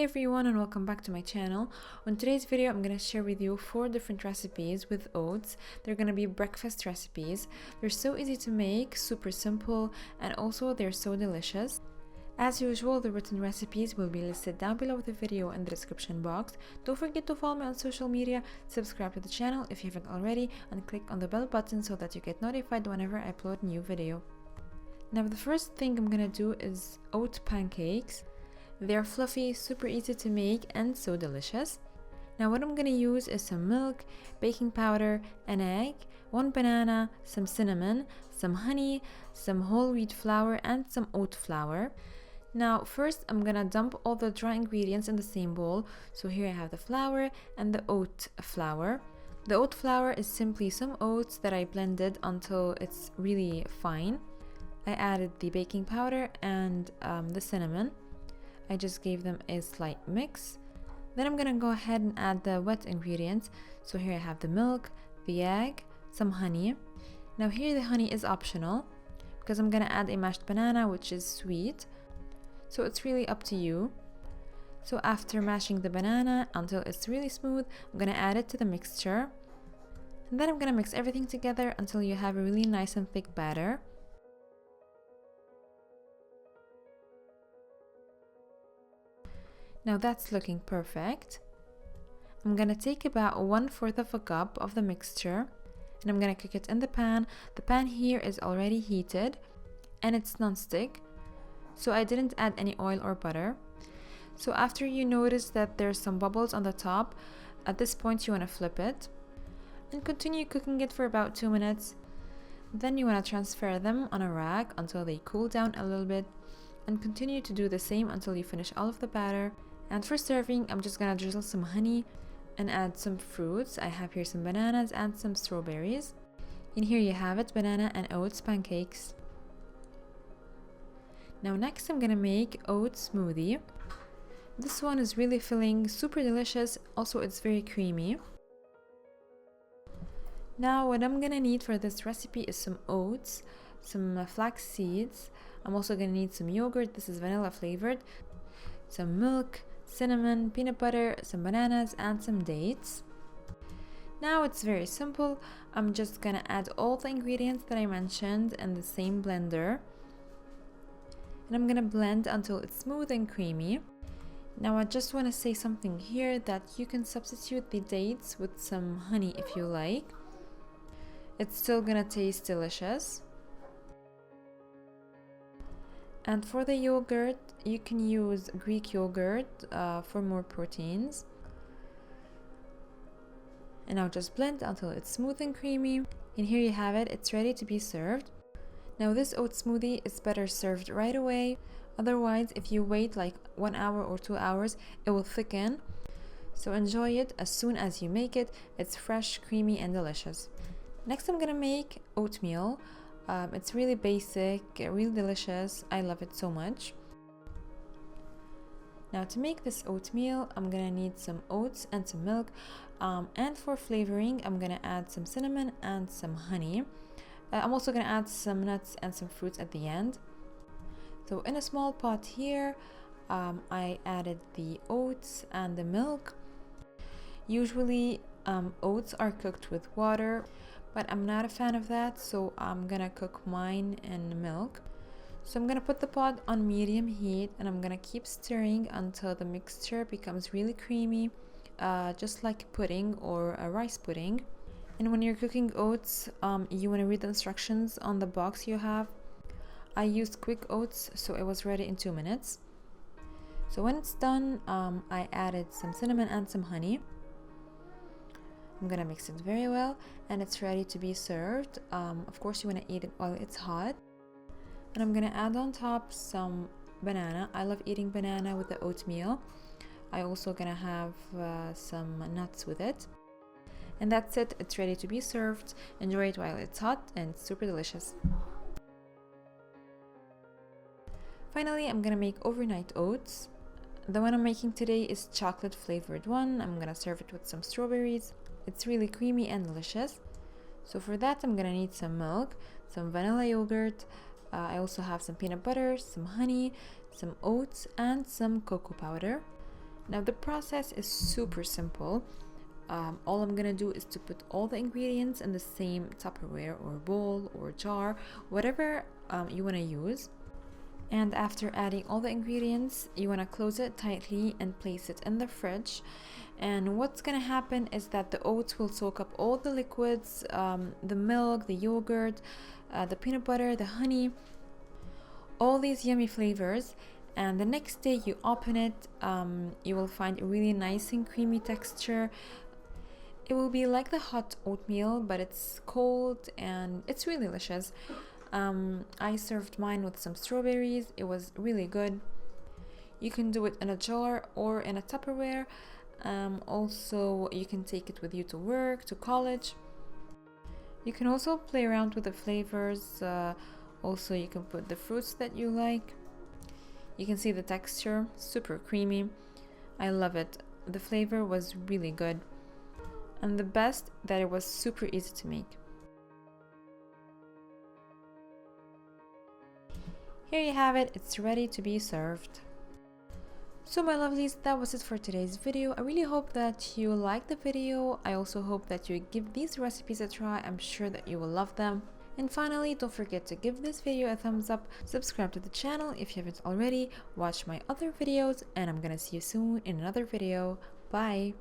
everyone, and welcome back to my channel. On today's video I'm going to share with you 4 different recipes with oats. They're going to be breakfast recipes. They're so easy to make, super simple, and also they're so delicious. As usual, the written recipes will be listed down below the video in the description box. Don't forget to follow me on social media, subscribe to the channel if you haven't already, and click on the bell button so that you get notified whenever I upload a new video. Now the first thing I'm going to do is oat pancakes. They're fluffy, super easy to make, and so delicious. Now what I'm going to use is some milk, baking powder, an egg, 1 banana, some cinnamon, some honey, some whole wheat flour, and some oat flour. Now first I'm going to dump all the dry ingredients in the same bowl. So here I have the flour and the oat flour. The oat flour is simply some oats that I blended until it's really fine. I added the baking powder and the cinnamon. I just gave them a slight mix. Then I'm gonna go ahead and add the wet ingredients. So here I have the milk, the egg, some honey. Now here the honey is optional because I'm gonna add a mashed banana, which is sweet. So it's really up to you. So after mashing the banana until it's really smooth, I'm gonna add it to the mixture. And then I'm gonna mix everything together until you have a really nice and thick batter. Now that's looking perfect. I'm gonna take about 1/4 of a cup of the mixture and I'm gonna cook it in the pan. The pan here is already heated and it's non-stick, so I didn't add any oil or butter. So after you notice that there's some bubbles on the top, at this point you wanna flip it and continue cooking it for about 2 minutes. Then you wanna transfer them on a rack until they cool down a little bit and continue to do the same until you finish all of the batter. And for serving, I'm just gonna drizzle some honey and add some fruits. I have here some bananas and some strawberries. And here you have it, banana and oats pancakes. Now next I'm gonna make oat smoothie. This one is really filling, super delicious, also it's very creamy. Now what I'm gonna need for this recipe is some oats, some flax seeds. I'm also gonna need some yogurt, this is vanilla flavored, some milk, cinnamon, peanut butter, some bananas, and some dates. Now it's very simple. I'm just gonna add all the ingredients that I mentioned in the same blender. And I'm gonna blend until it's smooth and creamy. Now I just wanna say something here that you can substitute the dates with some honey if you like. It's still gonna taste delicious. And for the yogurt, you can use Greek yogurt for more proteins. And now just blend until it's smooth and creamy. And here you have it, it's ready to be served. Now this oat smoothie is better served right away. Otherwise, if you wait like 1 hour or 2 hours, it will thicken. So enjoy it as soon as you make it. It's fresh, creamy, and delicious. Next I'm gonna make oatmeal. It's really basic, really delicious. I love it so much. Now to make this oatmeal, I'm gonna need some oats and some milk. And for flavoring, I'm gonna add some cinnamon and some honey. I'm also gonna add some nuts and some fruits at the end. So in a small pot here, I added the oats and the milk. Usually oats are cooked with water, but I'm not a fan of that, so I'm gonna cook mine in milk. So I'm gonna put the pot on medium heat and I'm gonna keep stirring until the mixture becomes really creamy, just like pudding or a rice pudding. And when you're cooking oats, you wanna read the instructions on the box you have. I used quick oats, so it was ready in 2 minutes. So when it's done, I added some cinnamon and some honey. I'm gonna mix it very well and it's ready to be served. Of course you want to eat it while it's hot. And I'm gonna add on top some banana. I love eating banana with the oatmeal. I also gonna have some nuts with it. And that's it, it's ready to be served. Enjoy it while it's hot and super delicious. Finally, I'm gonna make overnight oats. The one I'm making today is chocolate flavored one. I'm gonna serve it with some strawberries. It's really creamy and delicious. So for that, I'm gonna need some milk, some vanilla yogurt. I also have some peanut butter, some honey, some oats, and some cocoa powder. Now the process is super simple. All I'm gonna do is to put all the ingredients in the same Tupperware or bowl or jar, whatever you want to use. And after adding all the ingredients, you want to close it tightly and place it in the fridge. And what's gonna happen is that the oats will soak up all the liquids, the milk, the yogurt, the peanut butter, the honey, all these yummy flavors. And the next day you open it, you will find a really nice and creamy texture. It will be like the hot oatmeal, but it's cold and it's really delicious. I served mine with some strawberries. It was really good. You can do it in a jar or in a Tupperware. Also, you can take it with you to work, to college. You can also play around with the flavors. Also, you can put the fruits that you like. You can see the texture, super creamy. I love it. The flavor was really good. And the best, that it was super easy to make. Here you have it, it's ready to be served. So my lovelies, that was it for today's video. I really hope that you liked the video. I also hope that you give these recipes a try. I'm sure that you will love them. And finally, don't forget to give this video a thumbs up, subscribe to the channel if you haven't already, watch my other videos, and I'm gonna see you soon in another video. Bye!